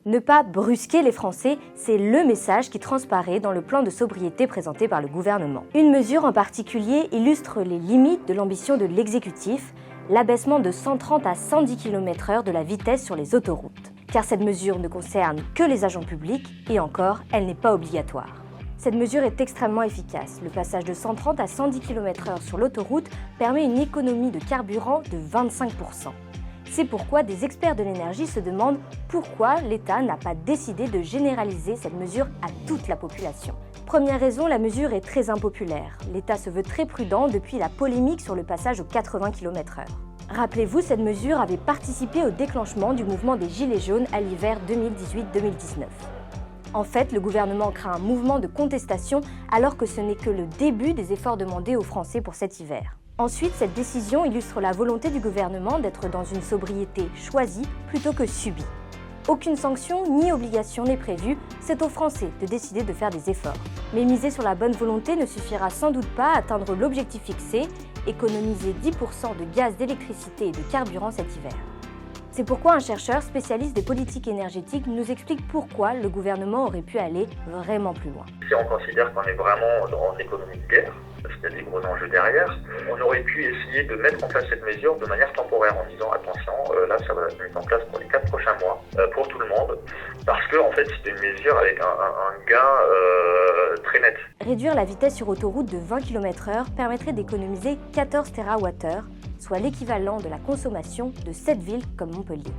Ne pas brusquer les Français, c'est le message qui transparaît dans le plan de sobriété présenté par le gouvernement. Une mesure en particulier illustre les limites de l'ambition de l'exécutif, l'abaissement de 130 à 110 km/h de la vitesse sur les autoroutes. Car cette mesure ne concerne que les agents publics et encore, elle n'est pas obligatoire. Cette mesure est extrêmement efficace. Le passage de 130 à 110 km/h sur l'autoroute permet une économie de carburant de 25%. C'est pourquoi des experts de l'énergie se demandent pourquoi l'État n'a pas décidé de généraliser cette mesure à toute la population. Première raison, la mesure est très impopulaire. L'État se veut très prudent depuis la polémique sur le passage aux 80 km/h. Rappelez-vous, cette mesure avait participé au déclenchement du mouvement des Gilets jaunes à l'hiver 2018-2019. En fait, le gouvernement craint un mouvement de contestation alors que ce n'est que le début des efforts demandés aux Français pour cet hiver. Ensuite, cette décision illustre la volonté du gouvernement d'être dans une sobriété choisie plutôt que subie. Aucune sanction ni obligation n'est prévue, c'est aux Français de décider de faire des efforts. Mais miser sur la bonne volonté ne suffira sans doute pas à atteindre l'objectif fixé, économiser 10% de gaz, d'électricité et de carburant cet hiver. C'est pourquoi un chercheur spécialiste des politiques énergétiques nous explique pourquoi le gouvernement aurait pu aller vraiment plus loin. Si on considère qu'on est vraiment dans l'économie de guerre, parce qu'il y a des gros enjeux derrière, on aurait pu essayer de mettre en place cette mesure de manière temporaire en disant attention, là ça va être mis en place pour les 4 prochains mois, pour tout le monde, parce que en fait c'est une mesure avec un gain très net. Réduire la vitesse sur autoroute de 20 km/h permettrait d'économiser 14 TWh, soit l'équivalent de la consommation de 7 villes comme Montpellier.